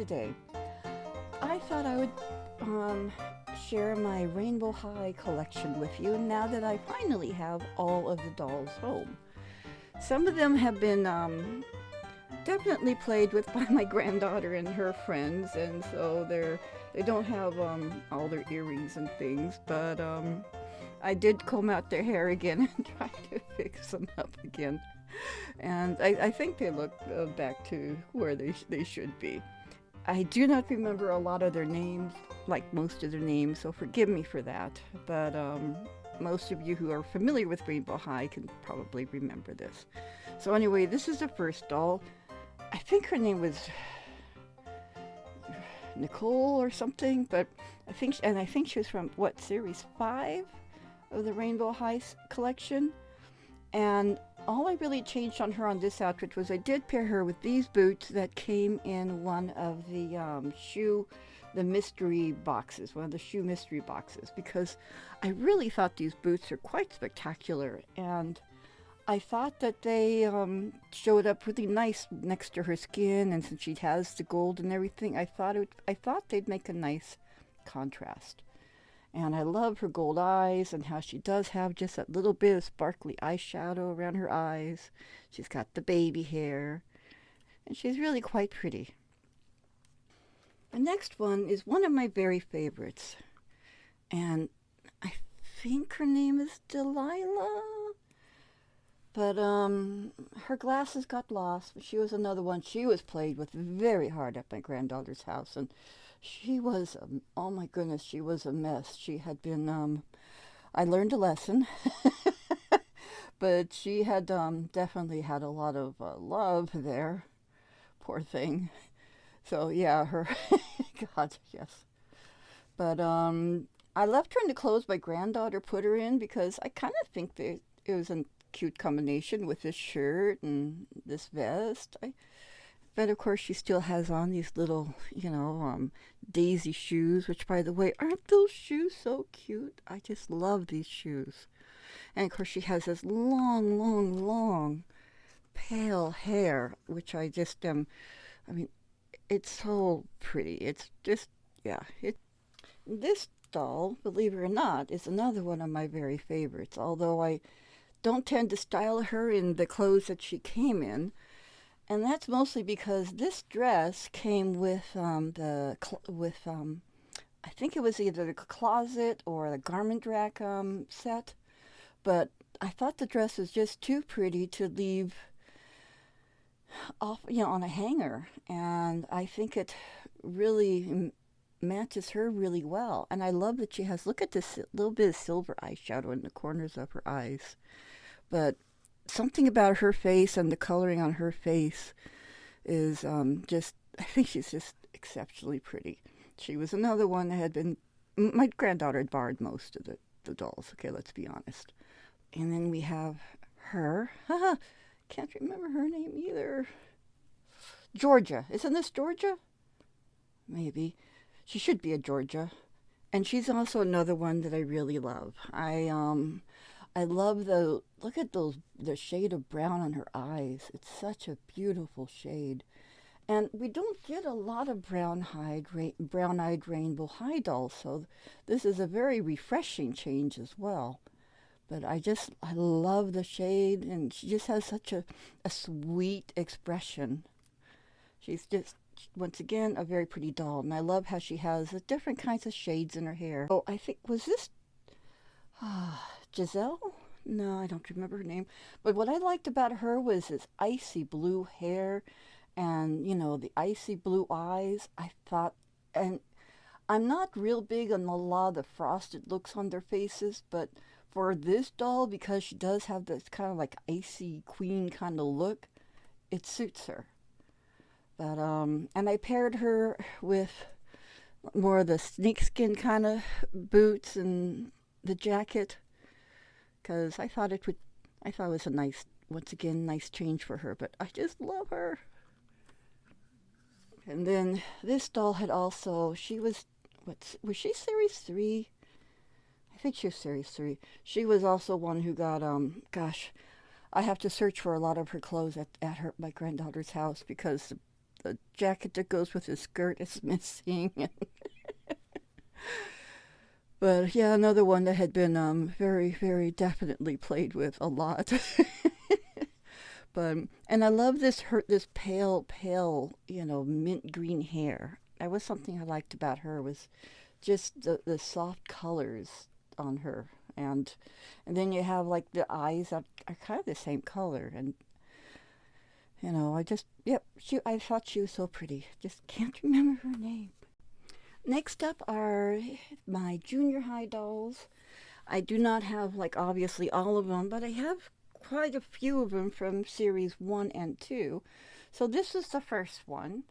today. I thought I would share my Rainbow High collection with you now that I finally have all of the dolls home. Some of them have been definitely played with by my granddaughter and her friends, and so they don't have all their earrings and things, but I did comb out their hair again and try to fix them up again. And I think they look back to where they should be. I do not remember a lot of their names, like most of their names, so forgive me for that. But most of you who are familiar with Rainbow High can probably remember this. So anyway, this is the first doll. I think her name was Nicole or something, but I think she was from what, series 5 of the Rainbow High collection. And all I really changed on her on this outfit was I did pair her with these boots that came in one of the mystery boxes, one of the shoe mystery boxes, because I really thought these boots are quite spectacular, and I thought that they showed up really nice next to her skin, and since she has the gold and everything, I thought they'd make a nice contrast. And I love her gold eyes and how she does have just that little bit of sparkly eyeshadow around her eyes. She's got the baby hair, and she's really quite pretty. The next one is one of my very favorites, and I think her name is Delilah. But her glasses got lost. She was another one. She was played with very hard at my granddaughter's house, and she was, oh my goodness, she was a mess. She had been, I learned a lesson, but she had definitely had a lot of love there. Poor thing. So yeah, her, God, yes. But I left her in the clothes my granddaughter put her in because I kind of think that it was a cute combination with this shirt and this vest. But of course, she still has on these little, daisy shoes, which, by the way, aren't those shoes so cute? I just love these shoes. And of course, she has this long, long, long, pale hair, which I just I mean, it's so pretty. It's just, yeah. This doll, believe it or not, is another one of my very favorites, although I don't tend to style her in the clothes that she came in. And that's mostly because this dress came with I think it was either the closet or the garment rack set, but I thought the dress was just too pretty to leave off, on a hanger, and I think it really matches her really well. And I love that she has, look at this little bit of silver eyeshadow in the corners of her eyes, but something about her face and the coloring on her face is just, I think she's just exceptionally pretty. She was another one that had been, my granddaughter had borrowed most of the dolls, okay, let's be honest. And then we have her. Can't remember her name either. Georgia. Isn't this Georgia? Maybe. She should be a Georgia. And she's also another one that I really love. I love look at the shade of brown on her eyes. It's such a beautiful shade. And we don't get a lot of brown-eyed Rainbow High dolls, so this is a very refreshing change as well. But I love the shade, and she just has such a sweet expression. She's just, once again, a very pretty doll, and I love how she has the different kinds of shades in her hair. Oh, I think, was this Giselle? No, I don't remember her name. But what I liked about her was this icy blue hair and, the icy blue eyes. I thought, and I'm not real big on a lot of the frosted looks on their faces, but for this doll, because she does have this kind of like icy queen kind of look, it suits her. But and I paired her with more of the snakeskin kind of boots and the jacket, because I thought it was a nice, once again, nice change for her. But I just love her. And then this doll had also, she was, was she series 3? I think she was series 3. She was also one who got, gosh, I have to search for a lot of her clothes at my granddaughter's house because the jacket that goes with his skirt is missing. But yeah, another one that had been very, very definitely played with a lot. But and I love this pale, pale, mint green hair. That was something I liked about her was just the soft colors on her, and then you have like the eyes that are kind of the same color, and I just yep, I thought she was so pretty. Just can't remember her name. Next up are my junior high dolls. I do not have, like, obviously all of them, but I have quite a few of them from series 1 and 2. So this is the first one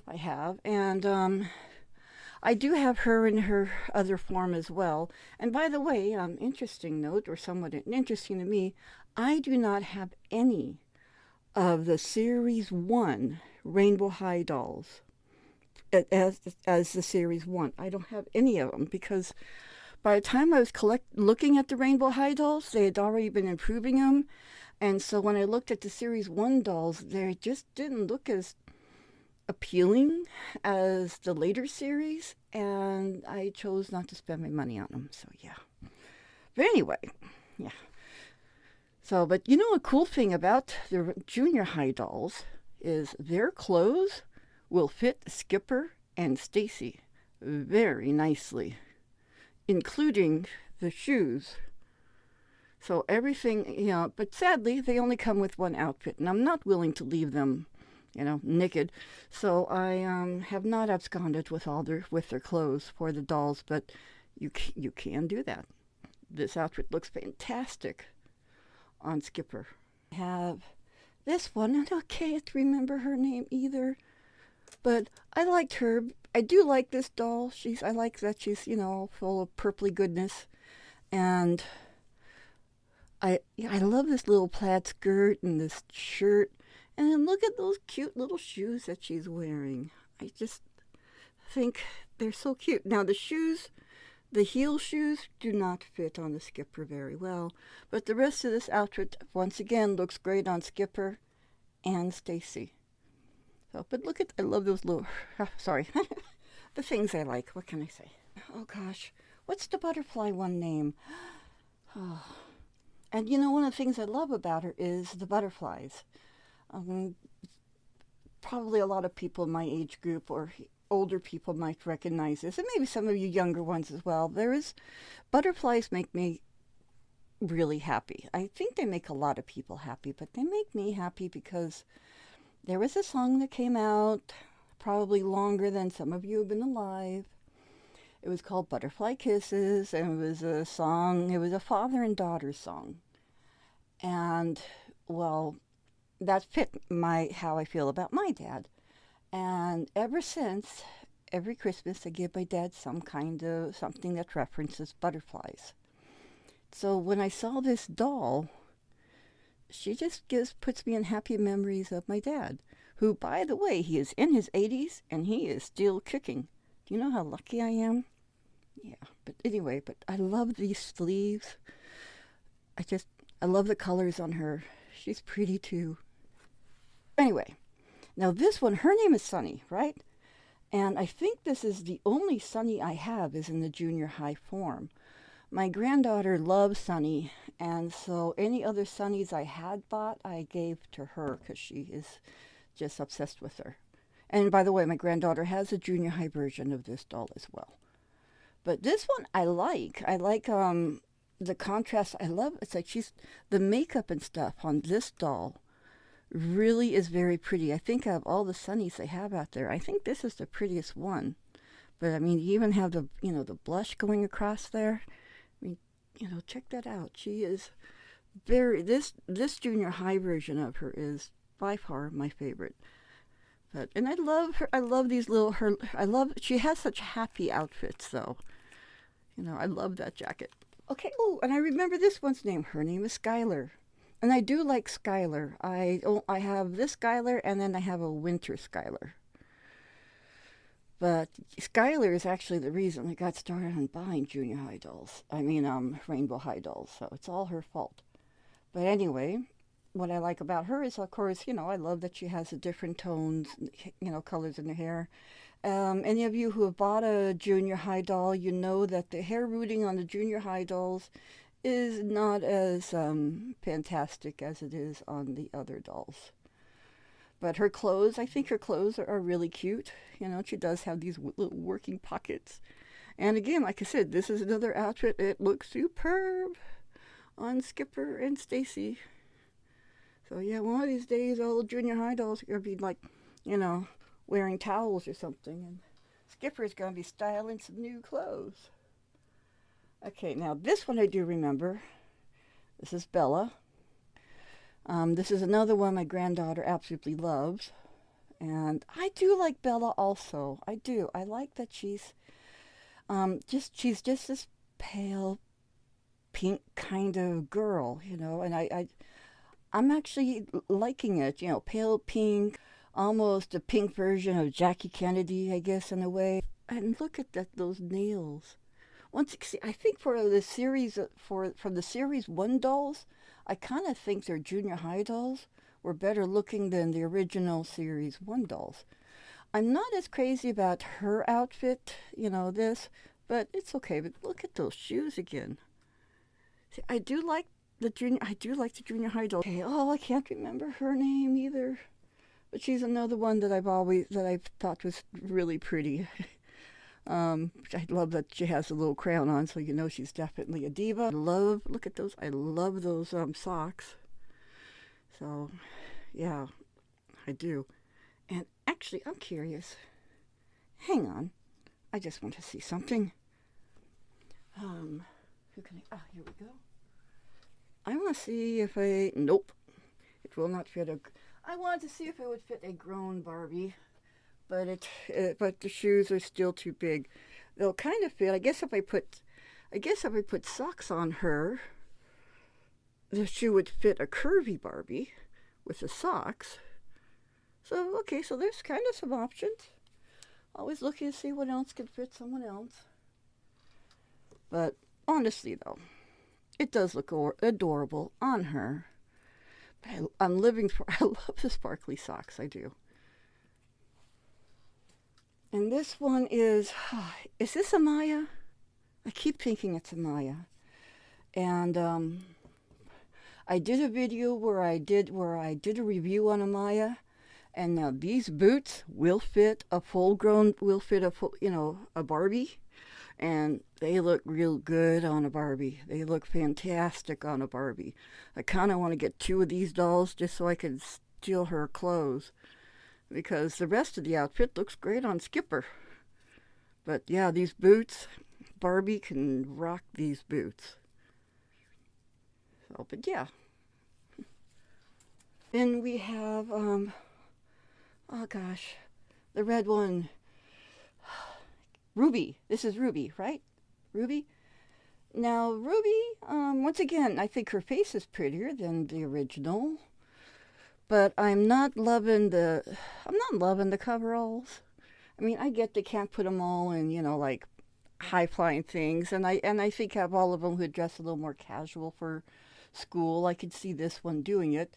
I have, and I do have her in her other form as well. And by the way, interesting note, or somewhat interesting to me, I do not have any of the series 1 Rainbow High dolls as the series 1. I don't have any of them because by the time I was looking at the Rainbow High dolls, they had already been improving them. And so when I looked at the Series 1 dolls, they just didn't look as appealing as the later series. And I chose not to spend my money on them. So, yeah. But anyway, yeah. So, but a cool thing about the junior high dolls is their clothes will fit Skipper and Stacy very nicely, including the shoes. So everything, but sadly, they only come with one outfit, and I'm not willing to leave them, naked. So I have not absconded with their clothes for the dolls, but you can do that. This outfit looks fantastic on Skipper. I have this one, and I can't remember her name either, but I liked her. I do like this doll. I like that she's, full of purpley goodness. And I love this little plaid skirt and this shirt. And then look at those cute little shoes that she's wearing. I just think they're so cute. Now the heel shoes do not fit on the Skipper very well. But the rest of this outfit, once again, looks great on Skipper and Stacy. So, but I love those little, sorry, the things I like. What can I say? Oh gosh, what's the butterfly one name? Oh. And one of the things I love about her is the butterflies. Probably a lot of people in my age group or older people might recognize this, and maybe some of you younger ones as well. Butterflies make me really happy. I think they make a lot of people happy, but they make me happy because there was a song that came out probably longer than some of you have been alive. It was called Butterfly Kisses, and it was a father and daughter song. And, well, that fit how I feel about my dad. And ever since, every Christmas I give my dad something that references butterflies. So when I saw this doll, she just puts me in happy memories of my dad, who, by the way, he is in his 80s and he is still kicking. Do you know how lucky I am? Yeah, but anyway, I love these sleeves. I love the colors on her. She's pretty too. Anyway, now this one, her name is Sunny, right? And I think this is the only Sunny I have is in the junior high form. My granddaughter loves Sunny, and so any other Sunnies I had bought, I gave to her because she is just obsessed with her. And by the way, my granddaughter has a junior high version of this doll as well. But this one I like. I like the contrast. I love it's like the makeup and stuff on this doll really is very pretty. I think of all the Sunnies they have out there, I think this is the prettiest one. But I mean, you even have the blush going across there. I mean, check that out. She is this junior high version of her is by far my favorite. And I love her. I love these she has such happy outfits though. I love that jacket. Okay, and I remember this one's name. Her name is Skylar. And I do like Skylar. I have this Skylar and then I have a winter Skylar. But Skylar is actually the reason I got started on buying junior high dolls. I mean, Rainbow High dolls. So it's all her fault. But anyway, what I like about her is, of course, I love that she has the different tones, colors in her hair. Any of you who have bought a junior high doll, you know that the hair rooting on the junior high dolls is not as fantastic as it is on the other dolls. But her clothes, I think her clothes are really cute. She does have these little working pockets. And again, like I said, this is another outfit. It looks superb on Skipper and Stacy. So yeah, one of these days, all the junior high dolls are gonna be like, you know, wearing towels or something, and Skipper's gonna be styling some new clothes. Okay, now this one I do remember. This is Bella. This is another one my granddaughter absolutely loves, and I do like Bella also. I do. I like that she's just this pale pink kind of girl, and I'm actually liking it, pale pink, almost a pink version of Jackie Kennedy, I guess, in a way. And look at those nails. Once see, I think for the series from the series one dolls, I kind of think their junior high dolls were better looking than the original series one dolls. I'm not as crazy about her outfit, this, but it's okay. But look at those shoes again. See, I do like the junior high doll. Okay, oh, I can't remember her name either. But she's another one that I've thought was really pretty. I love that she has a little crown on, so she's definitely a diva. Look at those. I love those socks. So, yeah, I do. And actually, I'm curious. Hang on. I just want to see something. Who can I? Ah, here we go. I want to see if nope, it will not fit I wanted to see if it would fit a grown Barbie, but but the shoes are still too big. They'll kind of fit. I guess if I put socks on her, the shoe would fit a curvy Barbie with the socks. So, okay, so there's kind of some options. Always looking to see what else could fit someone else. But honestly, though, it does look adorable on her. But I'm living for, I love the sparkly socks, I do. And this one is this Amaya? I keep thinking it's Amaya. And I did a video where I did a review on Amaya, and now these boots will fit a a Barbie, and they look real good on a Barbie. They look fantastic on a Barbie. I kind of want to get two of these dolls just so I can steal her clothes, because the rest of the outfit looks great on Skipper. But yeah, these boots, Barbie can rock these boots. So, but yeah. Then we have, oh gosh, the red one. Ruby. This is Ruby, right? Ruby? Now, Ruby, once again, I think her face is prettier than the original. But I'm not loving the coveralls. I mean, I get they can't put them all in, like high-flying things. And I think have all of them who dress a little more casual for school. I could see this one doing it.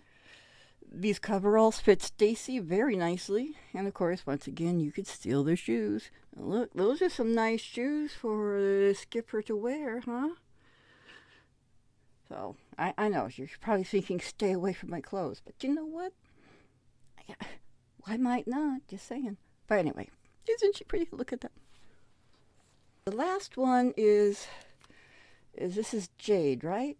These coveralls fit Stacy very nicely, and of course, once again, you could steal their shoes. Look, those are some nice shoes for the Skipper to wear, huh? So, I know, you're probably thinking, stay away from my clothes, but you know what? Why might not? Just saying. But anyway, isn't she pretty? Look at that. The last one is this is Jade, right?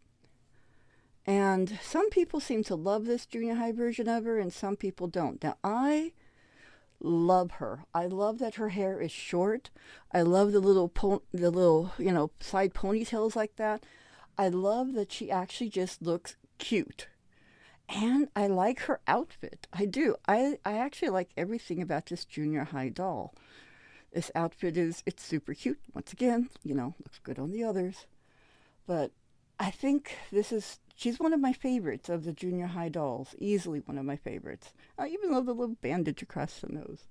And some people seem to love this junior high version of her, and some people don't. Now, I love her. I love that her hair is short. I love the little side ponytails like that. I love that she actually just looks cute. And I like her outfit. I do. I actually like everything about this junior high doll. This outfit it's super cute. Once again, looks good on the others. But I think she's one of my favorites of the junior high dolls. Easily one of my favorites. I even love the little bandage across the nose.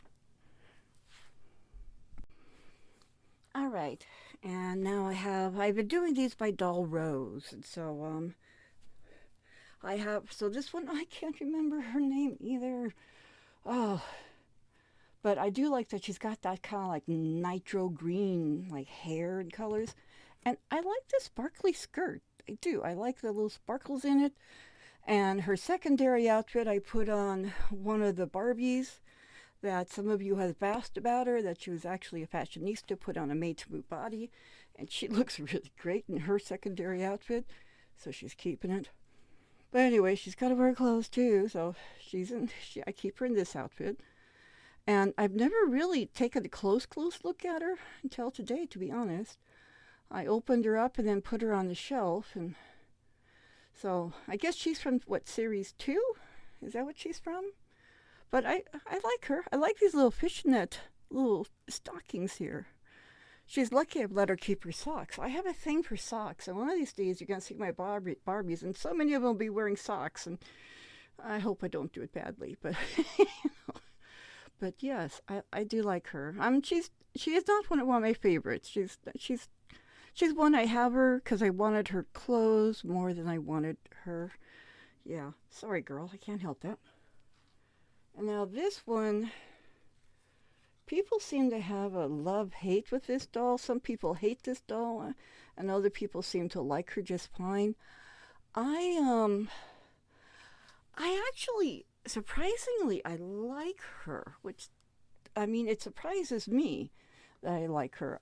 All right, and now I've been doing these by doll rows, and so I have, so this one, I can't remember her name either. Oh, but I do like that she's got that kind of like nitro green, like hair and colors. And I like the sparkly skirt. I do. I like the little sparkles in it. And her secondary outfit, I put on one of the Barbies that some of you have asked about her, that she was actually a fashionista, put on a made-to-move body. And she looks really great in her secondary outfit. So she's keeping it. But anyway, she's got to wear clothes too. So I keep her in this outfit. And I've never really taken a close look at her until today, to be honest. I opened her up and then put her on the shelf. And so I guess she's from, what, series 2? Is that what she's from? But I like her. I like these little fishnet little stockings here. She's lucky I've let her keep her socks. I have a thing for socks, and one of these days you're going to see my Barbies, and so many of them will be wearing socks, and I hope I don't do it badly. But but yes, I do like her. She is not one of my favorites. She's one I have her because I wanted her clothes more than I wanted her. Yeah, sorry girl, I can't help that. And now this one, people seem to have a love-hate with this doll. Some people hate this doll, and other people seem to like her just fine. I I actually surprisingly I like her, which I mean it surprises me that I like her.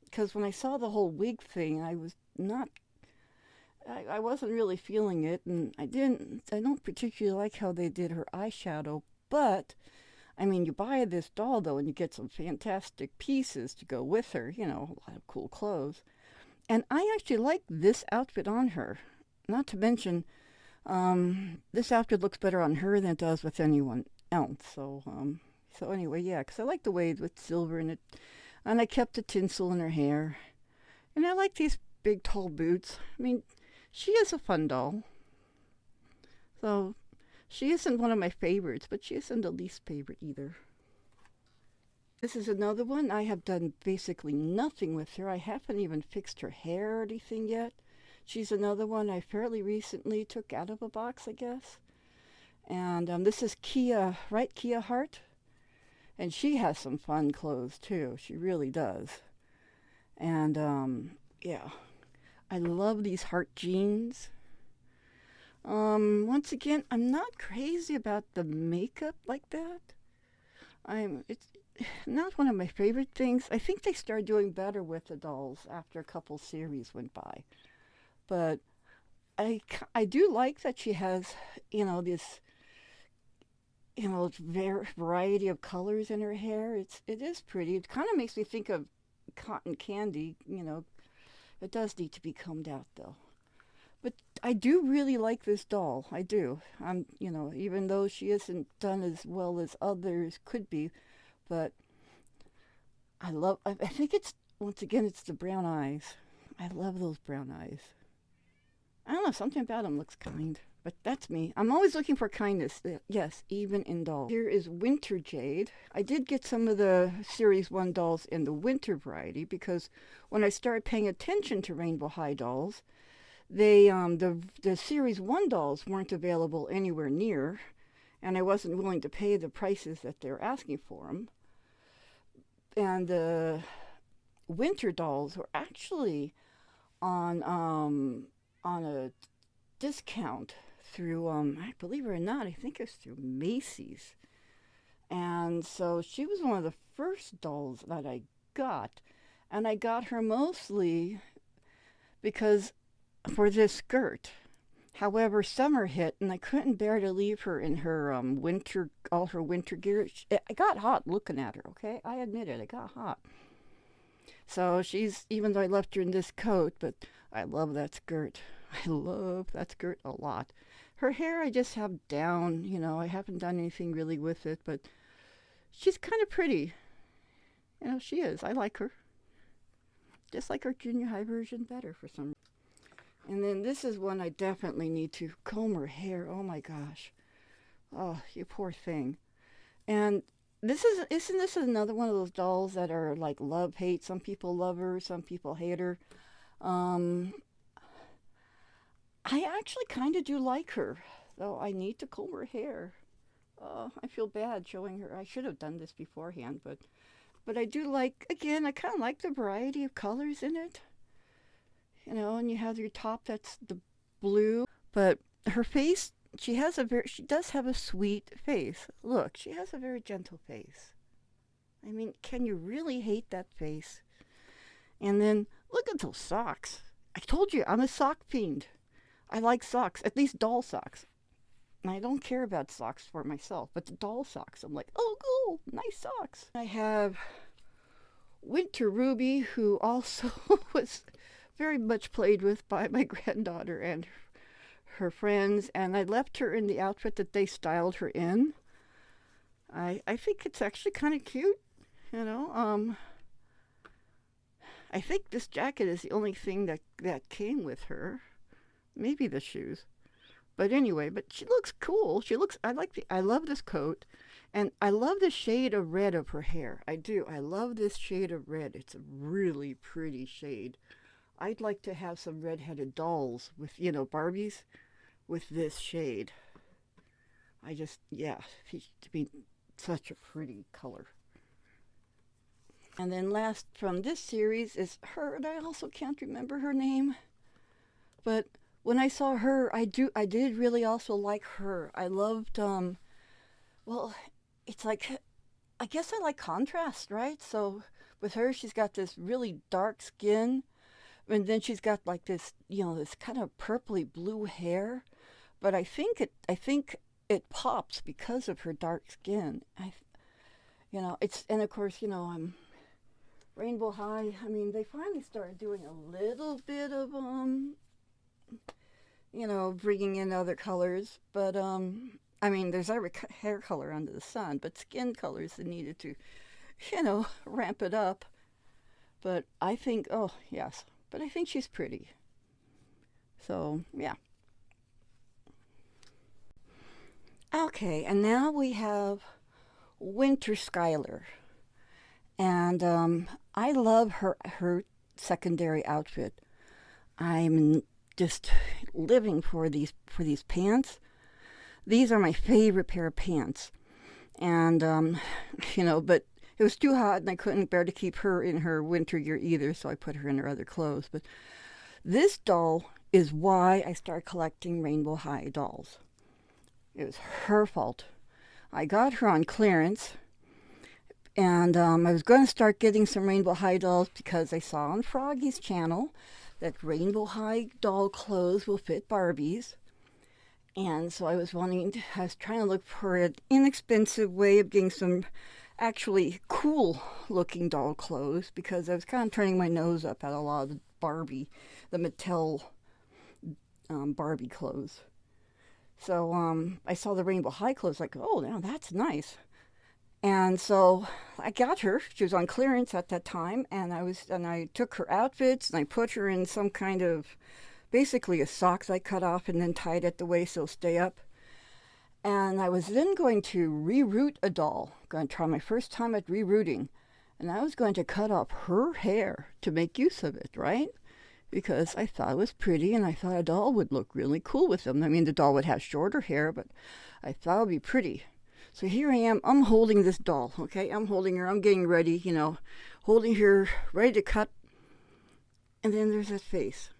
Because when I saw the whole wig thing, I wasn't really feeling it, and I don't particularly like how they did her eyeshadow, but I mean, you buy this doll though, and you get some fantastic pieces to go with her. A lot of cool clothes. And I actually like this outfit on her. Not to mention, this outfit looks better on her than it does with anyone else. So anyway, yeah, because I like the way with silver in it, and I kept the tinsel in her hair, and I like these big tall boots. I mean, she is a fun doll. So she isn't one of my favorites, but she isn't the least favorite either. This is another one. I have done basically nothing with her. I haven't even fixed her hair or anything yet. She's another one I fairly recently took out of a box, I guess. And this is Kia, right? Kia Hart. And she has some fun clothes too. She really does. And yeah, I love these Hart jeans. Once again, I'm not crazy about the makeup like that. It's not one of my favorite things. I think they started doing better with the dolls after a couple series went by. But I do like that she has, this, variety of colors in her hair. It is pretty. It kind of makes me think of cotton candy. It does need to be combed out though. But I do really like this doll. I do. Even though she isn't done as well as others could be, but I think it's, once again, it's the brown eyes. I love those brown eyes. I don't know, something about them looks kind. But that's me. I'm always looking for kindness. Yes, even in dolls. Here is Winter Jade. I did get some of the Series 1 dolls in the winter variety because when I started paying attention to Rainbow High dolls, the Series 1 dolls weren't available anywhere near, and I wasn't willing to pay the prices that they're asking for them. And the winter dolls were actually on a discount through I believe it or not, I think it's through Macy's. And so she was one of the first dolls that I got, and I got her mostly because for this skirt. However, summer hit, and I couldn't bear to leave her in her all her winter gear. I got hot looking at her. Okay, I admit it. I got hot. So even though I left her in this coat, but I love that skirt. I love that skirt a lot. Her hair I just have down. I haven't done anything really with it, but she's kind of pretty. She is. I like her. Just like her junior high version better for some reason. And then this is one I definitely need to comb her hair. Oh my gosh. Oh, you poor thing. And isn't this another one of those dolls that are like love hate? Some people love her, some people hate her. Um, I actually kind of do like her, though I need to comb her hair. I feel bad showing her. I should have done this beforehand, but I do like, again, I kind of like the variety of colors in it. And you have your top that's the blue, but her face, she does have a sweet face. Look, she has a very gentle face. I mean, can you really hate that face? And then look at those socks. I told you, I'm a sock fiend. I like socks, at least doll socks. And I don't care about socks for myself, but the doll socks, I'm like, oh, cool, nice socks. I have Winter Ruby, who also was very much played with by my granddaughter and her friends, and I left her in the outfit that they styled her in. I think it's actually kind of cute, you know. I think this jacket is the only thing that came with her. Maybe the shoes. But anyway, but she looks cool. I love this coat. And I love the shade of red of her hair. I do. I love this shade of red. It's a really pretty shade. I'd like to have some red-headed dolls with, Barbies with this shade. Yeah, to be such a pretty color. And then last from this series is her, and I also can't remember her name. But when I saw her, I did really also like her. I loved, well, it's like, I guess I like contrast, right? So with her, she's got this really dark skin, and then she's got like this, this kind of purpley blue hair. But I think it pops because of her dark skin. And of course, I'm Rainbow High. I mean, they finally started doing a little bit of bringing in other colors, but I mean, there's every hair color under the sun, but skin colors that needed to, ramp it up. But I think, oh yes, but I think she's pretty. So yeah. Okay, and now we have Winter Skylar, and I love her secondary outfit. I'm just living for these pants. These are my favorite pair of pants, and but it was too hot and I couldn't bear to keep her in her winter gear either, so I put her in her other clothes. But this doll is why I started collecting Rainbow High dolls. It was her fault. I got her on clearance, and I was going to start getting some Rainbow High dolls because I saw on Froggy's channel that Rainbow High doll clothes will fit Barbies. And so I was trying to look for an inexpensive way of getting some actually cool looking doll clothes, because I was kind of turning my nose up at a lot of the Mattel Barbie clothes. So I saw the Rainbow High clothes, like, oh, now that's nice. And so I got her. She was on clearance at that time, and I took her outfits and I put her in some kind of, basically a socks I cut off and then tied at the waist so it'll stay up. And I was then going to reroot a doll. Going to try my first time at rerooting, and I was going to cut off her hair to make use of it, right? Because I thought it was pretty, and I thought a doll would look really cool with them. I mean, the doll would have shorter hair, but I thought it would be pretty. So here I am, I'm holding this doll, okay? I'm holding her, I'm getting ready, holding her, ready to cut. And then there's that face.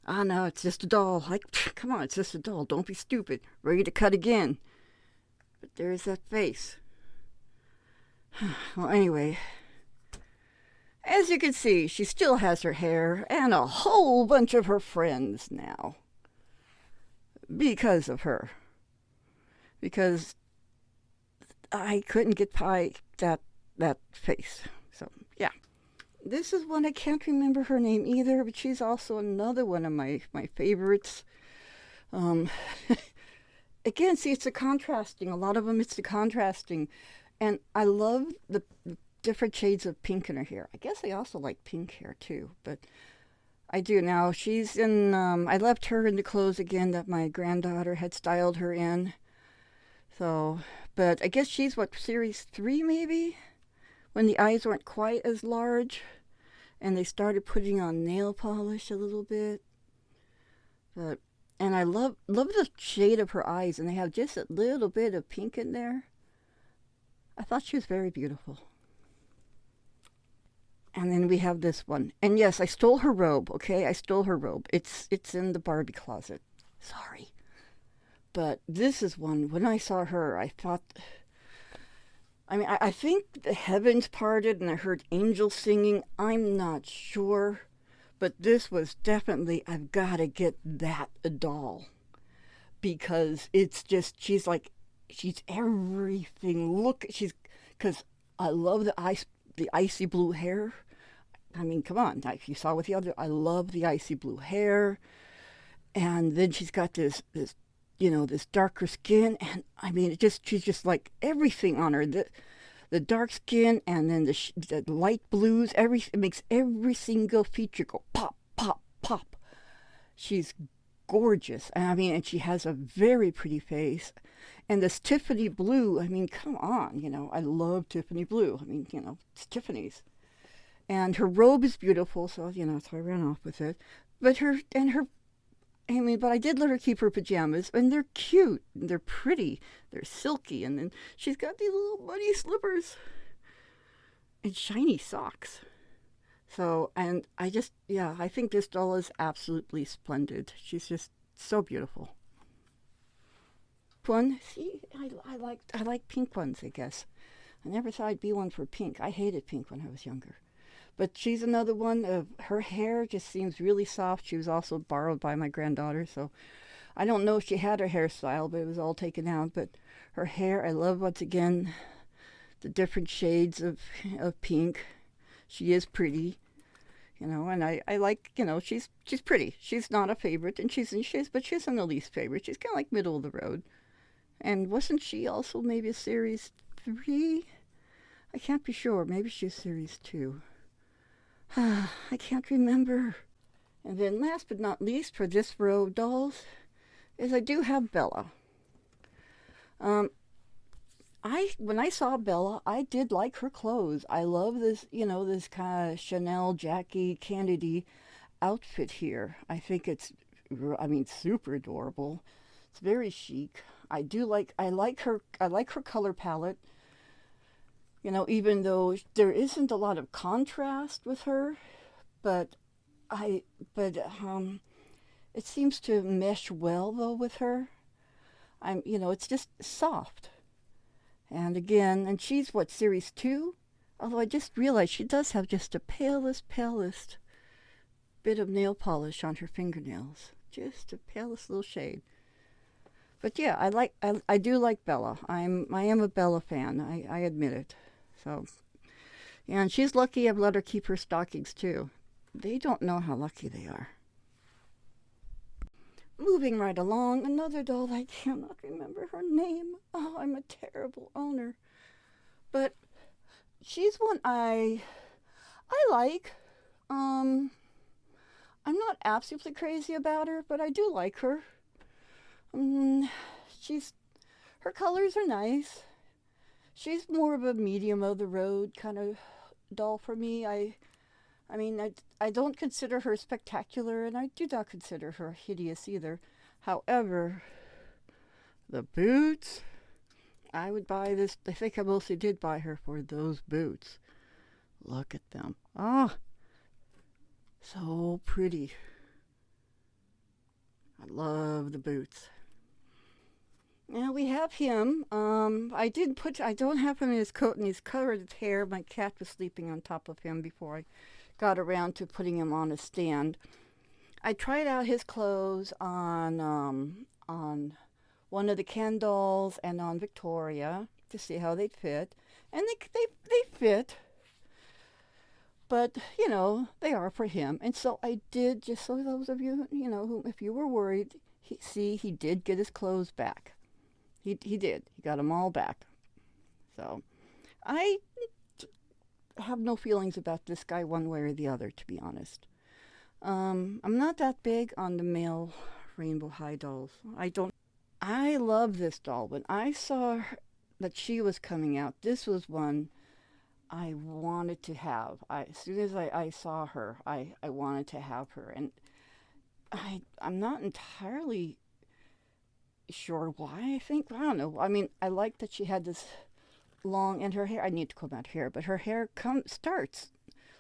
Ah, no, it's just a doll. Like, come on, it's just a doll. Don't be stupid. Ready to cut again. But there's that face. Well, anyway, as you can see, she still has her hair and a whole bunch of her friends now. Because of her. Because I couldn't get by that face. So, yeah. This is one I can't remember her name either, but she's also another one of my favorites. Again, see, it's the contrasting. A lot of them, it's the contrasting. And I love the different shades of pink in her hair. I guess I also like pink hair too, but I do now. She's in, I left her in the clothes again that my granddaughter had styled her in. So, but I guess she's series 3 maybe? When the eyes weren't quite as large and they started putting on nail polish a little bit. But and I love the shade of her eyes, and they have just a little bit of pink in there. I thought she was very beautiful. And then we have this one. And yes, I stole her robe, okay? I stole her robe. It's in the Barbie closet. Sorry. But this is one, when I saw her, I thought, I mean, I think the heavens parted and I heard angels singing. I'm not sure. But this was definitely, I've got to get that doll. Because it's just, she's like, she's everything. Look, she's, because I love the icy blue hair. I mean, come on, like you saw with the other, I love the icy blue hair. And then she's got this this darker skin, and I mean, she's just like everything on her. The dark skin, and then the light blues. It makes every single feature go pop, pop, pop. She's gorgeous. I mean, and she has a very pretty face. And this Tiffany blue, I mean, come on, I love Tiffany blue. I mean, it's Tiffany's. And her robe is beautiful, so I ran off with it. But but I did let her keep her pajamas, and they're cute, and they're pretty, they're silky, and then she's got these little muddy slippers and shiny socks. So, and I think this doll is absolutely splendid. She's just so beautiful. One, see, I like pink ones, I guess. I never thought I'd be one for pink. I hated pink when I was younger. But she's another one. Her hair just seems really soft. She was also borrowed by my granddaughter, so I don't know if she had her hairstyle, but it was all taken out. But her hair, I love once again the different shades of pink. She is pretty, and I like, she's pretty. She's not a favorite, and but she's an least favorite. She's kind of like middle of the road. And wasn't she also maybe a series 3? I can't be sure. Maybe she's series 2. I can't remember. And then last but not least for this row of dolls is I do have Bella. When I saw Bella, I did like her clothes. I love this kind of Chanel Jackie Kennedy outfit here. I think super adorable. It's very chic. I like her color palette. Even though there isn't a lot of contrast with her, but I, but it seems to mesh well though with her. It's just soft. And she's what, series 2? Although I just realized she does have just the palest bit of nail polish on her fingernails. Just the palest little shade. But yeah, I do like Bella. I am a Bella fan. I admit it. So, yeah, and she's lucky I've let her keep her stockings too. They don't know how lucky they are. Moving right along, another doll I cannot remember her name. Oh, I'm a terrible owner. But she's one I like. I'm not absolutely crazy about her, but I do like her. Um, she's her colors are nice. She's more of a medium of the road kind of doll for me. I don't consider her spectacular, and I do not consider her hideous either. However, the boots, I would buy this. I think I mostly did buy her for those boots. Look at them. Ah, so pretty. I love the boots. Now we have him. I don't have him in his coat and he's covered his hair. My cat was sleeping on top of him before I got around to putting him on a stand. I tried out his clothes on one of the Ken dolls and on Victoria to see how they'd fit. And they fit. But, they are for him. And so I did, just so those of you, who, if you were worried, he did get his clothes back. He did. He got them all back. So I have no feelings about this guy one way or the other, to be honest. I'm not that big on the male Rainbow High dolls. I love this doll. When I saw that she was coming out, this was one I wanted to have. As soon as I saw her, I wanted to have her. And I'm not entirely sure why. I think I don't know. I mean, I like that she had this long and her hair. I need to comb out her hair, but her hair starts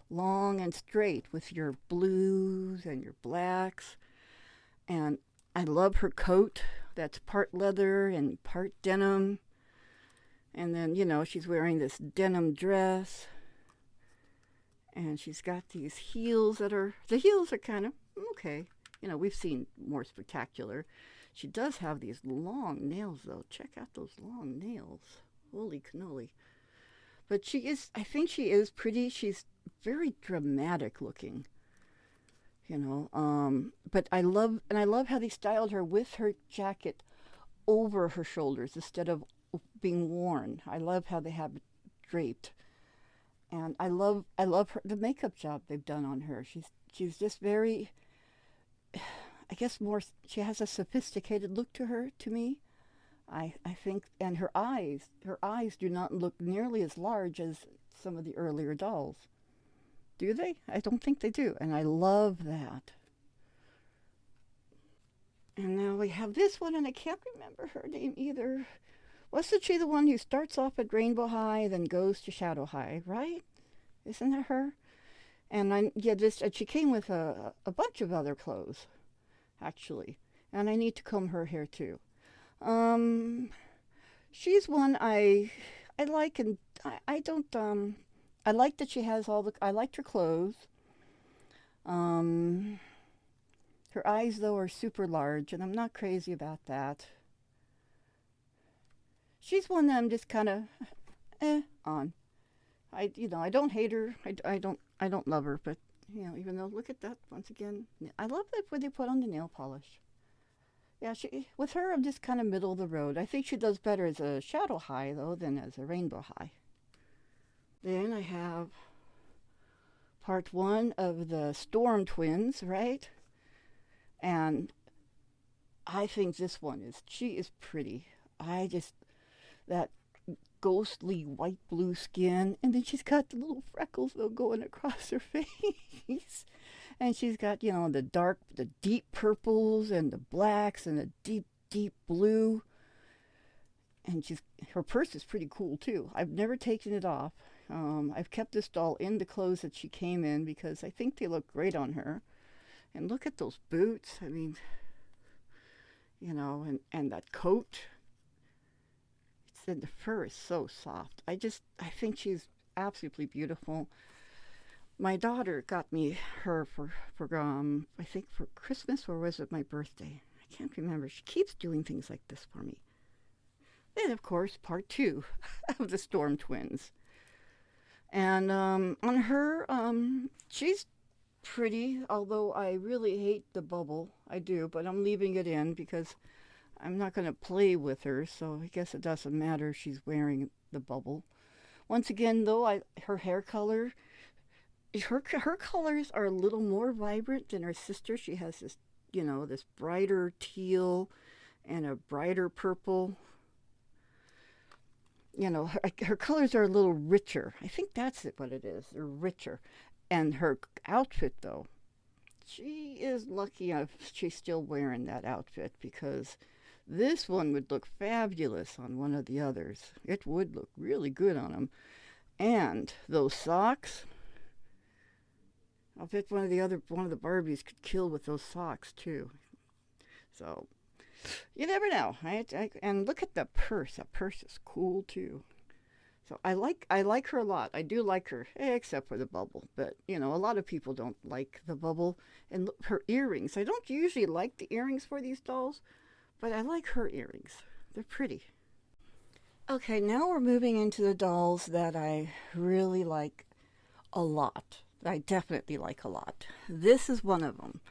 long and straight with your blues and your blacks. And I love her coat. That's part leather and part denim. And then, she's wearing this denim dress. And she's got these heels the heels are kind of okay. We've seen more spectacular. She does have these long nails, though. Check out those long nails. Holy cannoli. But I think she is pretty. She's very dramatic looking, But I love how they styled her with her jacket over her shoulders instead of being worn. I love how they have it draped. And I love the makeup job they've done on her. She's just very, I guess she has a sophisticated look to her, to me. I think, and her eyes do not look nearly as large as some of the earlier dolls. Do they? I don't think they do, and I love that. And now we have this one, and I can't remember her name either. Wasn't she the one who starts off at Rainbow High, then goes to Shadow High, right? Isn't that her? And she came with a bunch of other clothes, actually. And I need to comb her hair too. She's one I like, and I don't I like that she has I liked her clothes. Um, Her eyes though are super large, and I'm not crazy about that. She's one that I'm just kind of on. I don't hate her. I don't love her, but even though look at that once again, I love that when they put on the nail polish. Yeah, with her I'm just kind of middle of the road. I think she does better as a Shadow High though than as a Rainbow High. Then I have part one of the Storm Twins, right? And I think she is pretty. That ghostly white blue skin, and then she's got the little freckles though going across her face. And she's got, the deep purples and the blacks and the deep, deep blue. And her purse is pretty cool too. I've never taken it off. I've kept this doll in the clothes that she came in because I think they look great on her. And look at those boots. I mean, and that coat. And the fur is so soft. I think she's absolutely beautiful. My daughter got me her for I think for Christmas, or was it my birthday? I can't remember. She keeps doing things like this for me. Then of course part two of the Storm Twins. And on her, she's pretty, although I really hate the bubble. I do, but I'm leaving it in because I'm not going to play with her, so I guess it doesn't matter if she's wearing the bubble. Once again, though, her hair color, her colors are a little more vibrant than her sister. She has this brighter teal and a brighter purple. Her colors are a little richer. I think that's what it is. They're richer. And her outfit, though, she is lucky if she's still wearing that outfit, because this one would look fabulous on one of the others. It would look really good on them. And those socks, I'll bet one of the Barbies could kill with those socks too. So you never know. And look at the purse. That purse is cool too. So I like her a lot. I do like her, except for the bubble. But a lot of people don't like the bubble. And her earrings. I don't usually like the earrings for these dolls, but I like her earrings. They're pretty. Okay, now we're moving into the dolls that I really like a lot. I definitely like a lot. This is one of them.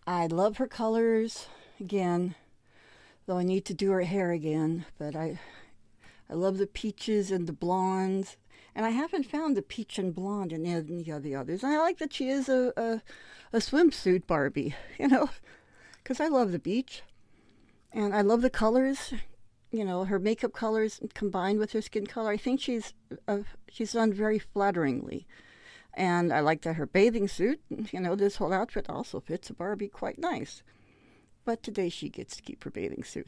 I love her colors again, though I need to do her hair again, but I love the peaches and the blondes. And I haven't found the peach and blonde in any of the others. And I like that she is a swimsuit Barbie, because I love the beach. And I love the colors, her makeup colors combined with her skin color. I think she's done very flatteringly. And I like that her bathing suit, this whole outfit also fits a Barbie quite nice. But today she gets to keep her bathing suit.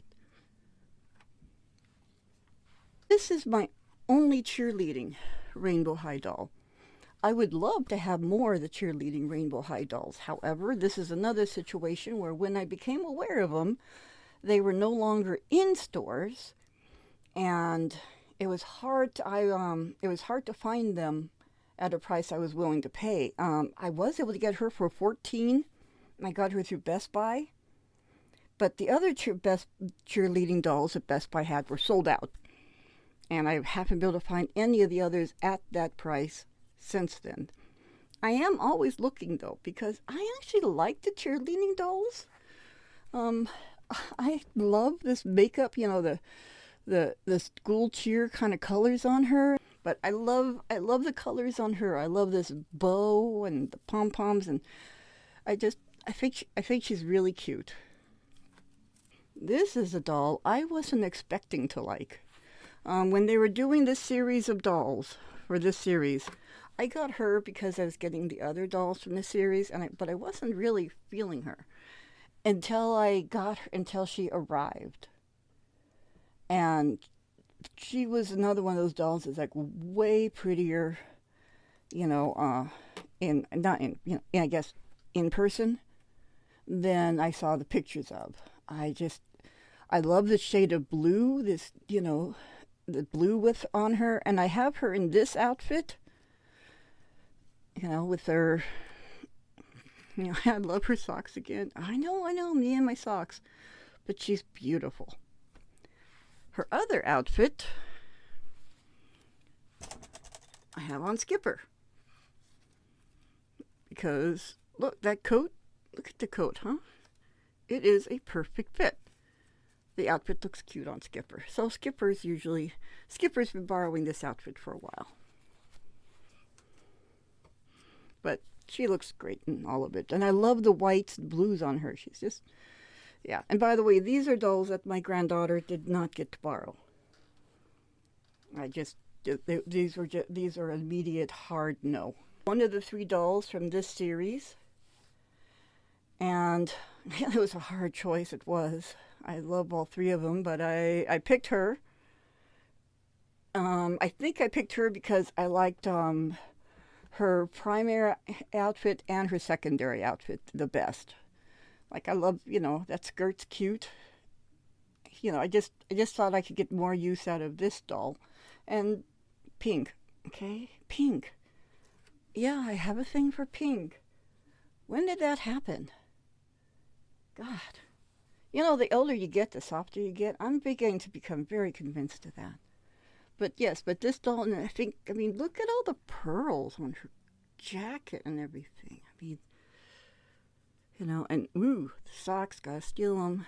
This is my only cheerleading Rainbow High doll. I would love to have more of the cheerleading Rainbow High dolls. However, this is another situation where when I became aware of them, they were no longer in stores, and it was hard to find them at a price I was willing to pay. I was able to get her for 14. I got her through Best Buy, but the other best cheerleading dolls that Best Buy had were sold out, and I haven't been able to find any of the others at that price since then. I am always looking though, because I actually like the cheerleading dolls. I love this makeup, the school cheer kind of colors on her. But I love the colors on her. I love this bow and the pom poms, and I think she's really cute. This is a doll I wasn't expecting to like. When they were doing this series of dolls for this series, I got her because I was getting the other dolls from the series, but I wasn't really feeling her until she arrived. And she was another one of those dolls that's like way prettier, I guess in person than I saw the pictures of. I love the shade of blue, the blue with on her, and I have her in this outfit, with her, I love her socks again. I know, me and my socks, but she's beautiful. Her other outfit, I have on Skipper. Because, look, that coat, look at the coat, huh? It is a perfect fit. The outfit looks cute on Skipper. So Skipper's been borrowing this outfit for a while. But she looks great in all of it. And I love the whites and blues on her. She's just, yeah. And by the way, these are dolls that my granddaughter did not get to borrow. These are an immediate hard no. One of the 3 dolls from this series, and it was a hard choice. It was. I love all 3 of them, but I picked her. I think I picked her because I liked her primary outfit and her secondary outfit the best. Like, I love, that skirt's cute. I just thought I could get more use out of this doll. And pink, okay? Pink. Yeah, I have a thing for pink. When did that happen? God. The older you get, the softer you get. I'm beginning to become very convinced of that. But yes, this doll, and look at all the pearls on her jacket and everything. And ooh, the socks, gotta steal them.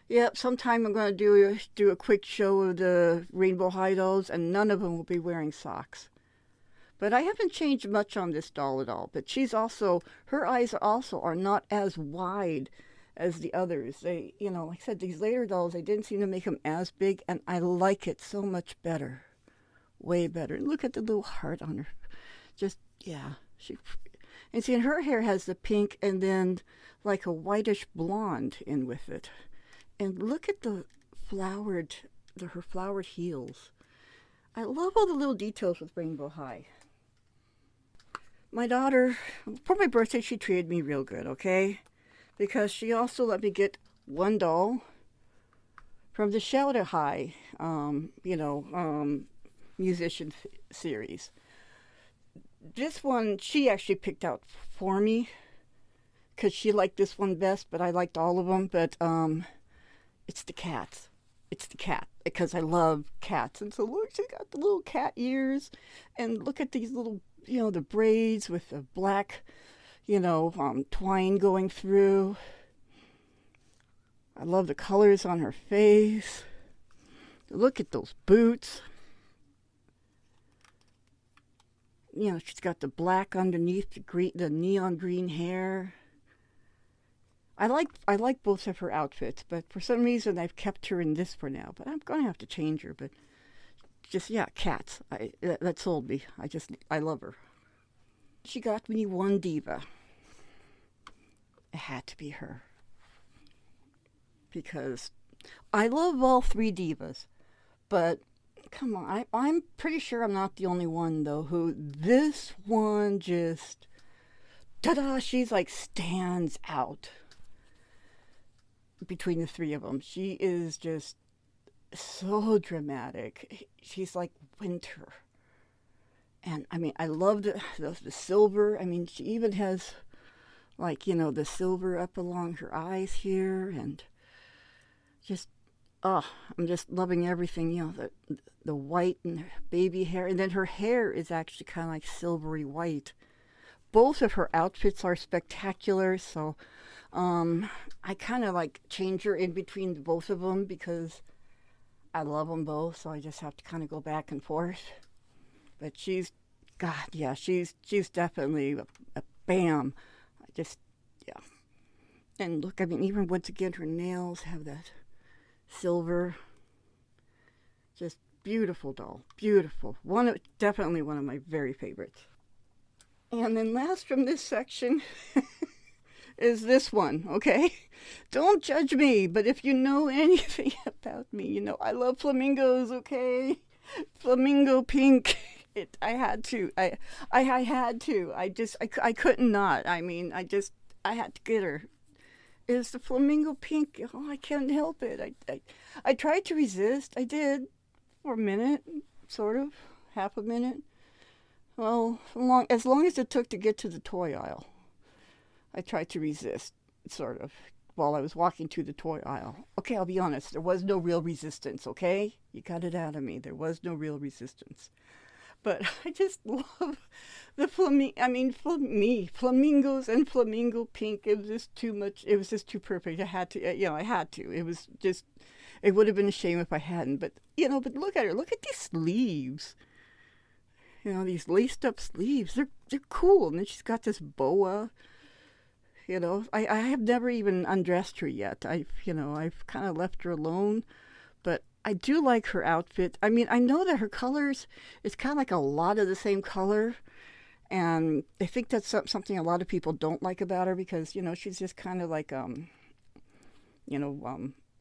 Yep, sometime I'm going to do a quick show of the Rainbow High dolls, and none of them will be wearing socks. But I haven't changed much on this doll at all. But her eyes also are not as wide as the others. They, like I said, these later dolls, they didn't seem to make them as big, and I like it so much better. Way better. And look at the little heart on her. Just, yeah. And see, her hair has the pink and then like a whitish blonde in with it. And look at her flowered heels. I love all the little details with Rainbow High. My daughter, for my birthday, she treated me real good, okay? Because she also let me get 1 doll from the Shelter High, musician series. This one, she actually picked out for me because she liked this one best, but I liked all of them. But it's the cats. It's the cat because I love cats. And so look, she's got the little cat ears, and look at these little, the braids with the black, twine going through. I love the colors on her face. Look at those boots. She's got the black underneath the neon green hair. I like both of her outfits, but for some reason I've kept her in this for now. But I'm gonna have to change her. But just cats. That sold me. I love her. she got me one diva. It had to be her because I love all three divas, but come on, I'm pretty sure I'm not the only one though who this one just ta-da, she's like stands out between the three of them. She is just so dramatic. She's like winter. And I mean, I love the silver. I mean, she even has like, the silver up along her eyes here and just, oh, I'm just loving everything, the white and baby hair. And then her hair is actually kind of like silvery white. Both of her outfits are spectacular. So I kind of like change her in between both of them because I love them both. So I just have to kind of go back and forth. But God, yeah, she's definitely a bam. I just, yeah. And look, I mean, even once again, her nails have that silver. Just beautiful doll, beautiful. Definitely one of my very favorites. And then last from this section is this one, okay? Don't judge me, but if you know anything about me, I love flamingos, okay? Flamingo pink. I had to. I had to. I couldn't not. I mean, I had to get her. It's the flamingo pink. Oh, I can't help it. I tried to resist. I did for a minute, sort of, half a minute. Well, as long as it took to get to the toy aisle, I tried to resist, sort of, while I was walking to the toy aisle. Okay, I'll be honest. There was no real resistance. Okay, you got it out of me. There was no real resistance. But I just love the flamingos and flamingo pink. It was just too much. It was just too perfect. I had to, I had to. It was just, it would have been a shame if I hadn't. But, but look at her. Look at these sleeves. These laced up sleeves. They're cool. And then she's got this boa. I have never even undressed her yet. I've kind of left her alone. But I do like her outfit. I mean, I know that her colors is kind of like a lot of the same color. And I think that's something a lot of people don't like about her because, she's just kind of like,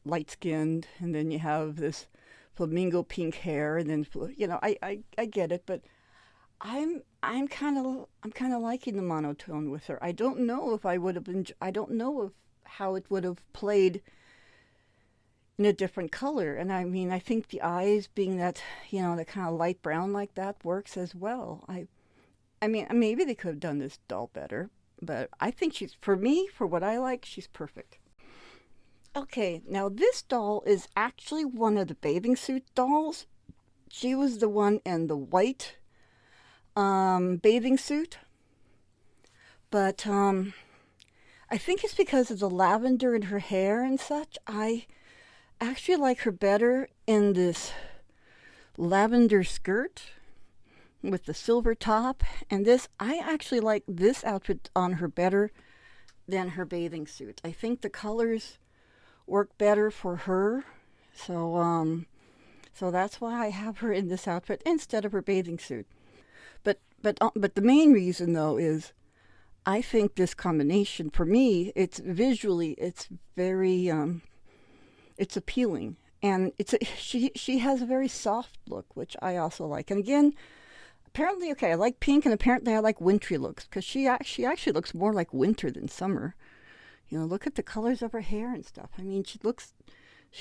light skinned. And then you have this flamingo pink hair. And then, I get it. But I'm kind of liking the monotone with her. I don't know if I would have been, I don't know if how it would have played in a different color. And I mean, I think the eyes being that, that kind of light brown like that works as well. I mean, maybe they could have done this doll better, but I think for me, for what I like, she's perfect. Okay, now this doll is actually one of the bathing suit dolls. She was the one in the white bathing suit. But I think it's because of the lavender in her hair and such. I actually like her better in this lavender skirt with the silver top. And I actually like this outfit on her better than her bathing suit. I think the colors work better for her. So that's why I have her in this outfit instead of her bathing suit. But the main reason though is I think this combination for me, it's very it's appealing, and she has a very soft look, which I also like. And again, apparently, okay, I like pink, and apparently I like wintry looks because she actually looks more like winter than summer. Look at the colors of her hair and stuff. I mean, she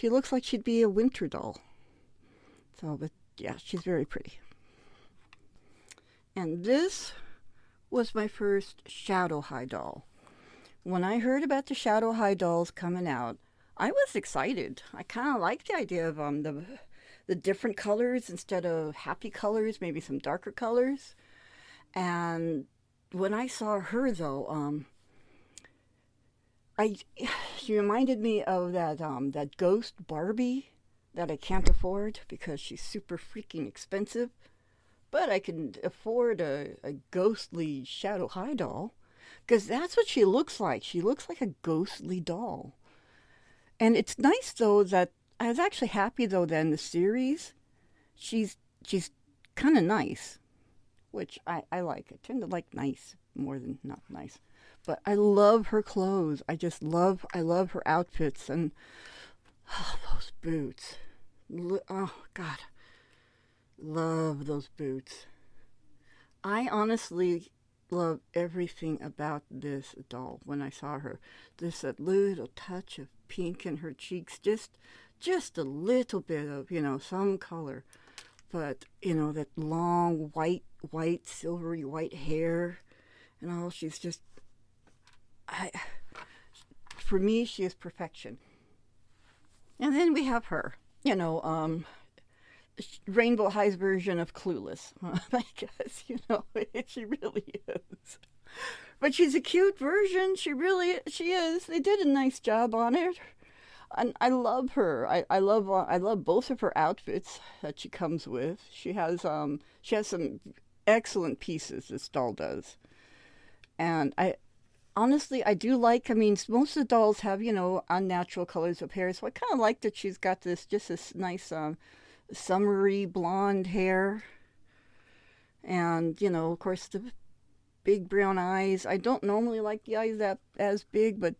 looks like she'd be a winter doll. So, but yeah, she's very pretty. And this was my first Shadow High doll. When I heard about the Shadow High dolls coming out, I was excited. I kind of liked the idea of the different colors instead of happy colors, maybe some darker colors. And when I saw her, though, she reminded me of that ghost Barbie that I can't afford because she's super freaking expensive. But I can afford a ghostly Shadow High doll because that's what she looks like. She looks like a ghostly doll. And it's nice, though, that I was actually happy, though, that in the series, she's kind of nice. which I like. I tend to like nice more than not nice. But I love her clothes. I love her outfits and oh, those boots. Oh, God. Love those boots. I honestly love everything about this doll when I saw her. There's a little touch of pink in her cheeks, just a little bit of, some color. But, that long silvery white hair and all, she's just I for me she is perfection. And then we have her. You know, Rainbow High's version of Clueless. I guess, she really is. But she's a cute version. She is. They did a nice job on it. And I love her. I love both of her outfits that she comes with. She has some excellent pieces, this doll does. And I honestly I do like, I mean, most of the dolls have, unnatural colors of hair. So I kind of like that she's got this nice summery blonde hair. And, of course the big brown eyes. I don't normally like the eyes that as big, but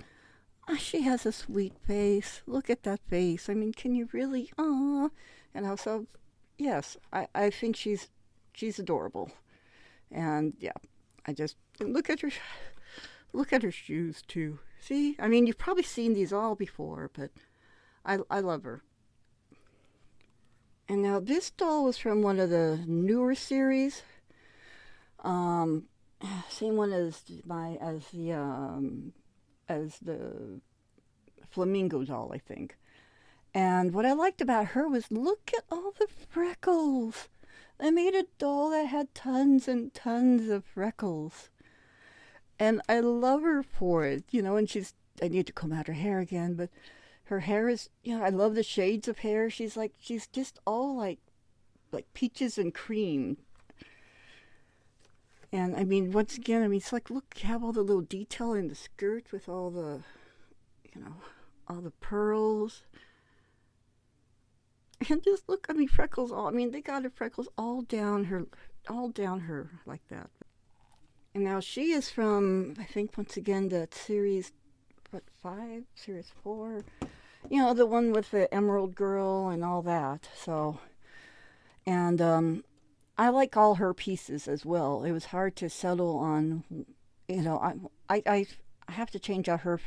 she has a sweet face. Look at that face. I mean, can you really? Aw. And also, yes, I think she's adorable. And yeah, I just look at her shoes too. See, I mean, you've probably seen these all before, but I love her. And now this doll was from one of the newer series. Um, Same one as the flamingo doll, I think. And what I liked about her was look at all the freckles. They made a doll that had tons and tons of freckles. And I love her for it, and I need to comb out her hair again, but her hair is, I love the shades of hair. She's just all like peaches and cream. And I mean, once again, I mean, it's like, look, you have all the little detail in the skirt with all the, you know, all the pearls. And just look, I mean, freckles all, I mean, they got her freckles all down her like that. And now she is from, I think, once again, the series, what, five? Series four? The one with the Emerald Girl and all that. So, and I like all her pieces as well. It was hard to settle on, I have to change out her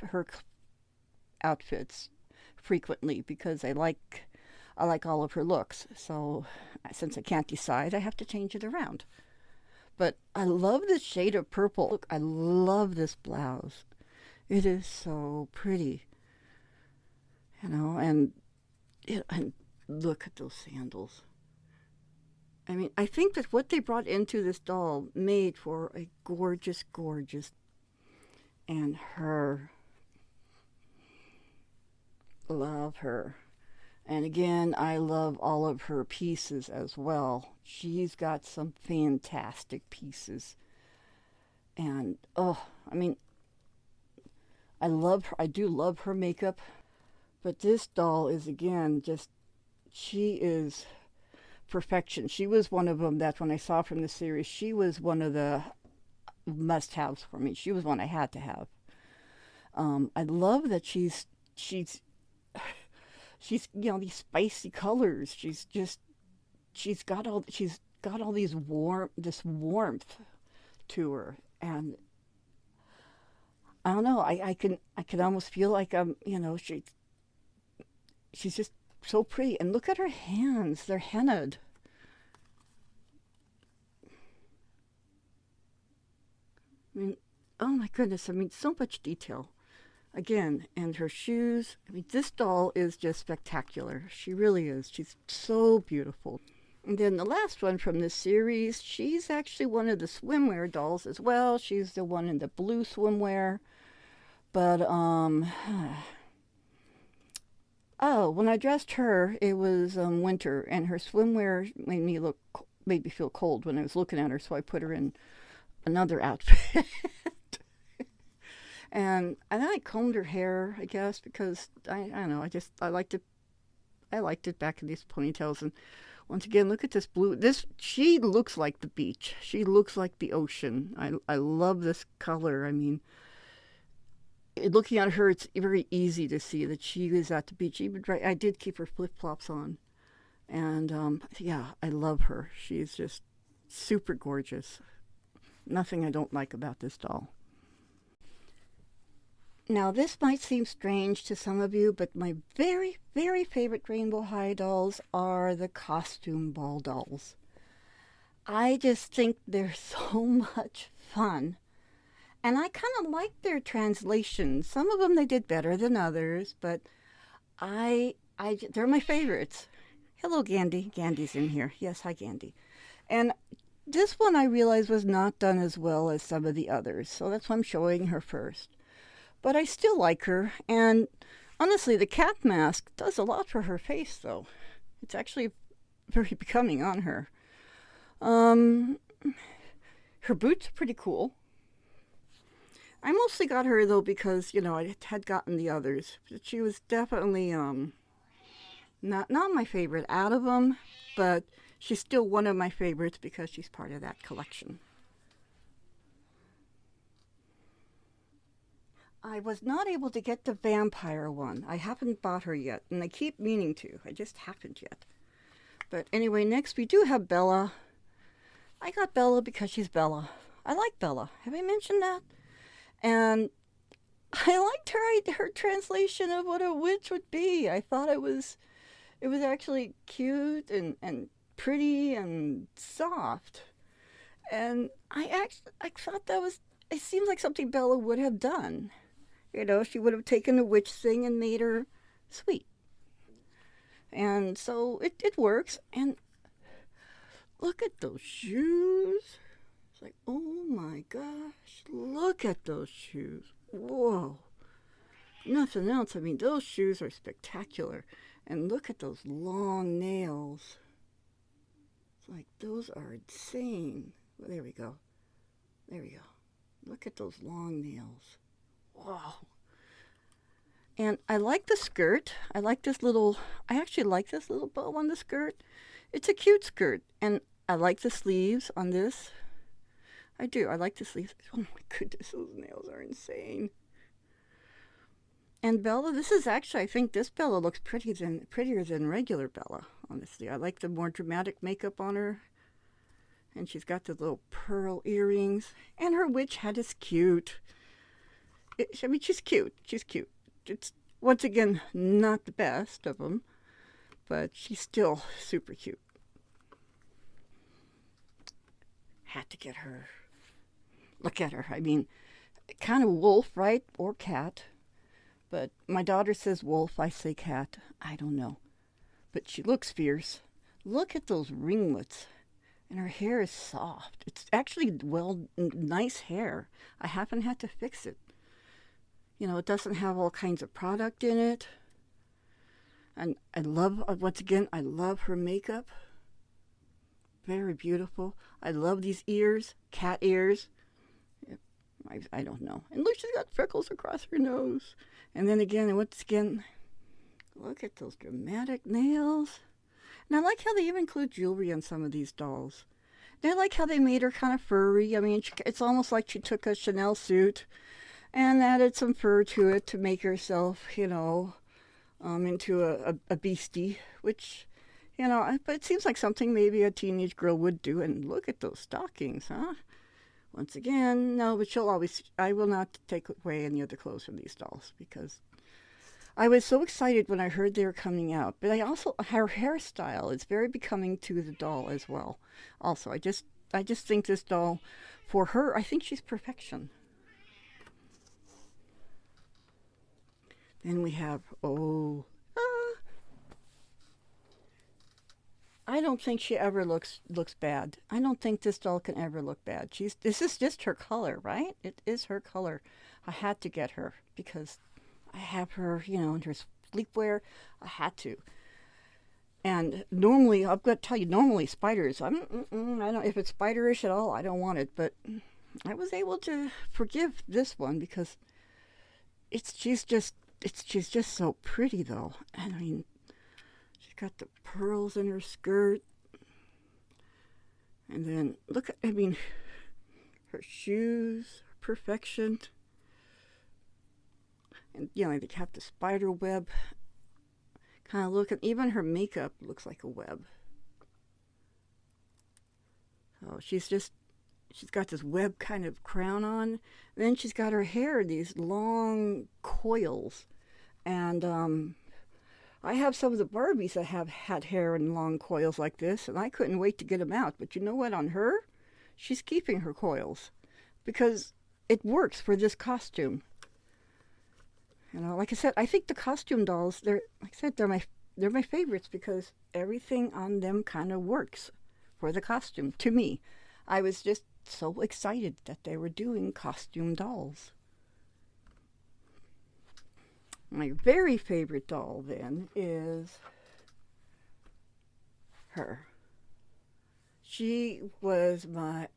outfits frequently because I like all of her looks. So since I can't decide, I have to change it around. But I love this shade of purple. Look, I love this blouse. It is so pretty, and and look at those sandals. I mean, I think that what they brought into this doll made for a gorgeous, gorgeous, and her, love her. And again, I love all of her pieces as well. She's got some fantastic pieces. And, oh, I mean, I do love her makeup. But this doll is, again, she is perfection. She was one of them that when I saw from the series, she was one of the must-haves for me. She was one I had to have. I love that she's these spicy colors. She's got all this warmth to her, and I don't know. I can almost feel like she's just so pretty. And look at her hands; they're hennaed. I mean, oh my goodness! I mean, so much detail. Again, and her shoes. I mean, this doll is just spectacular. She really is. She's so beautiful. And then the last one from this series, she's actually one of the swimwear dolls as well. She's the one in the blue swimwear. But oh, when I dressed her, it was winter, and her swimwear made me feel cold when I was looking at her. So I put her in another outfit. And I combed her hair, I guess, because I don't know, I liked it back in these ponytails. And Once again, look at this blue. She looks like the beach. She looks like the ocean. I love this color. I mean, looking at her, it's very easy to see that she is at the beach. Even right, I did keep her flip flops on, and yeah, I love her. She's just super gorgeous. Nothing I don't like about this doll. Now, this might seem strange to some of you, but my very, very favorite Rainbow High dolls are the costume ball dolls. I just think they're so much fun. And I kind of like their translations. Some of them they did better than others, but they're my favorites. Hello, Gandhi. Gandhi's in here. Yes, hi, Gandhi. And this one I realized was not done as well as some of the others, so that's why I'm showing her first. But I still like her, and honestly, the cat mask does a lot for her face, though. It's actually very becoming on her. Her boots are pretty cool. I mostly got her, though, because, I had gotten the others. But she was definitely not my favorite out of them, but she's still one of my favorites because she's part of that collection. I was not able to get the vampire one. I haven't bought her yet, and I keep meaning to. I just haven't yet. But anyway, next we do have Bella. I got Bella because she's Bella. I like Bella. Have I mentioned that? And I liked her translation of what a witch would be. I thought it was actually cute and pretty and soft. And I thought it seems like something Bella would have done. She would have taken a witch thing and made her sweet. And so it works. And look at those shoes. It's like, oh my gosh, look at those shoes. Whoa. Nothing else. I mean, those shoes are spectacular. And look at those long nails. It's like, those are insane. Well, there we go. There we go. Look at those long nails. Wow. And I like the skirt. I actually like this little bow on the skirt. It's a cute skirt. And I like the sleeves on this. I do. I like the sleeves. Oh my goodness, those nails are insane. And Bella, I think this Bella looks prettier than regular Bella, honestly. I like the more dramatic makeup on her. And she's got the little pearl earrings. And her witch hat is cute. She's cute. She's cute. It's, once again, not the best of them, but she's still super cute. Had to get her. Look at her. I mean, kind of wolf, right? Or cat. But my daughter says wolf, I say cat. I don't know. But she looks fierce. Look at those ringlets. And her hair is soft. It's actually, nice hair. I haven't had to fix it. It doesn't have all kinds of product in it. And I love her makeup. Very beautiful. I love these ears, cat ears. I don't know. And look, she's got freckles across her nose. And then again, look at those dramatic nails. And I like how they even include jewelry on some of these dolls. And I like how they made her kind of furry. I mean, it's almost like she took a Chanel suit and added some fur to it to make herself, into a beastie, which, but it seems like something maybe a teenage girl would do. And look at those stockings, huh? Once again, no, but I will not take away any of the clothes from these dolls because I was so excited when I heard they were coming out. But her hairstyle is very becoming to the doll as well. Also, I just think this doll, for her, I think she's perfection. Then we have, I don't think she ever looks bad. I don't think this doll can ever look bad. This is just her color, right? It is her color. I had to get her because I have her, in her sleepwear. I had to. And normally, I've got to tell you, normally spiders, I don't, if it's spiderish at all, I don't want it. But I was able to forgive this one because she's just so pretty, though. And I mean, she's got the pearls in her skirt. And then look at, I mean, her shoes, perfection. And, you know, they have the spider web kind of look. And even her makeup looks like a web. So she's got this web kind of crown on. And then she's got her hair, these long coils. And I have some of the Barbies that have had hair in long coils like this, and I couldn't wait to get them out. But you know what? On her, she's keeping her coils because it works for this costume. You know, like I said, I think the costume dolls, they're my favorites because everything on them kind of works for the costume. To me, I was just so excited that they were doing costume dolls. My very favorite doll then is her. She was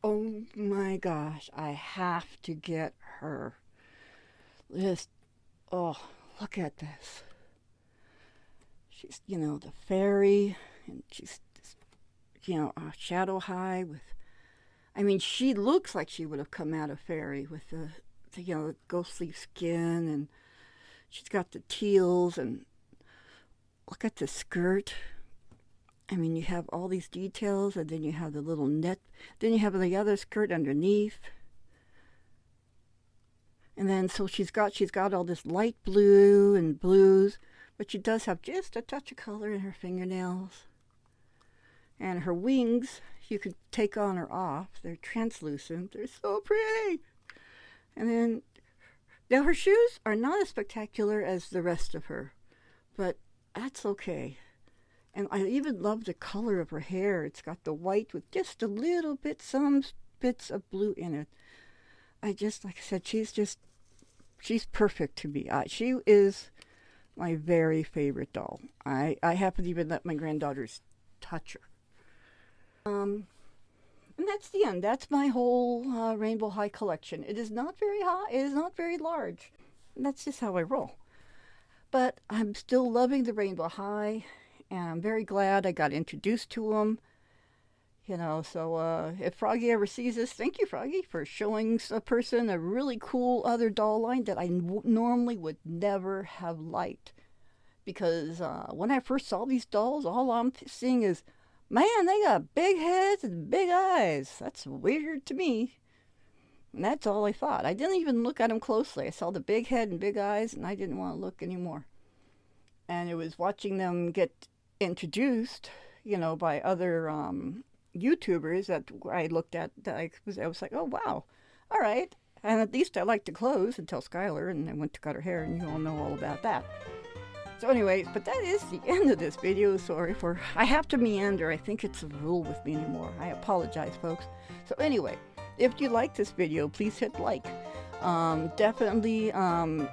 oh my gosh, I have to get her. Oh, look at this. She's, you know, the fairy, and she's, you know, shadow high with, I mean, she looks like she would have come out of fairy with the you know, ghostly skin, and she's got the teals, and look at the skirt. I mean, you have all these details, and then you have the little net. Then you have the other skirt underneath. And then, so she's got all this light blue and blues, but she does have just a touch of color in her fingernails. And her wings, you could take on or off. They're translucent. They're so pretty. And then, now her shoes are not as spectacular as the rest of her, but that's okay. And I even love the color of her hair. It's got the white with just a little bit, some bits of blue in it. Like I said, she's perfect to me. She is my very favorite doll. I haven't even let my granddaughters touch her. And that's the end. That's my whole Rainbow High collection. It is not very high. It is not very large. And that's just how I roll. But I'm still loving the Rainbow High, and I'm very glad I got introduced to them. You know, so if Froggy ever sees this, thank you, Froggy, for showing a person a really cool other doll line that I normally would never have liked. Because when I first saw these dolls, all I'm seeing is, man, they got big heads and big eyes. That's weird to me. And that's all I thought. I didn't even look at them closely. I saw the big head and big eyes, and I didn't want to look anymore. And it was watching them get introduced, you know, by other YouTubers that I looked at, that I was like, oh, wow, all right. And at least I liked the clothes until Skylar, and I went to cut her hair, and you all know all about that. So anyways, but that is the end of this video. Sorry for, I have to meander. I think it's a rule with me anymore. I apologize, folks. So anyway, if you like this video, please hit like. Definitely,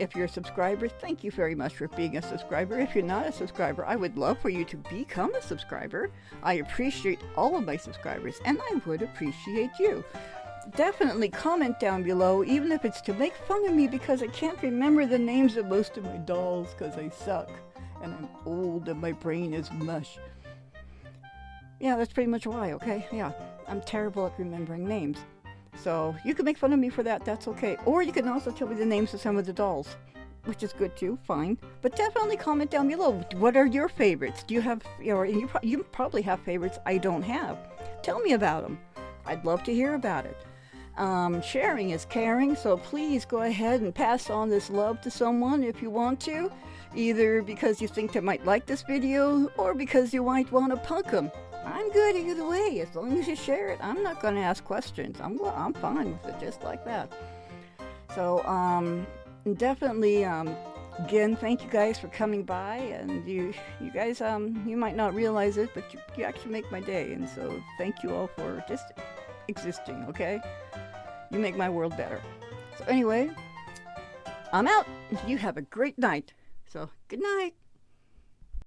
if you're a subscriber, thank you very much for being a subscriber. If you're not a subscriber, I would love for you to become a subscriber. I appreciate all of my subscribers, and I would appreciate you. Definitely comment down below, even if it's to make fun of me, because I can't remember the names of most of my dolls because I suck and I'm old and my brain is mush. Yeah, that's pretty much why, okay? Yeah, I'm terrible at remembering names. So you can make fun of me for that, that's okay. Or you can also tell me the names of some of the dolls, which is good too, fine. But definitely comment down below. What are your favorites? Do you have, you probably have favorites I don't have. Tell me about them. I'd love to hear about it. Sharing is caring, so please go ahead and pass on this love to someone if you want to, either because you think they might like this video or because you might want to punk them. I'm good either way. As long as you share it, I'm not going to ask questions. I'm fine with it just like that. So definitely again, thank you guys for coming by, and you guys you might not realize it, but you actually make my day, and so thank you all for just existing, okay? You make my world better. So anyway, I'm out. You have a great night. So good night.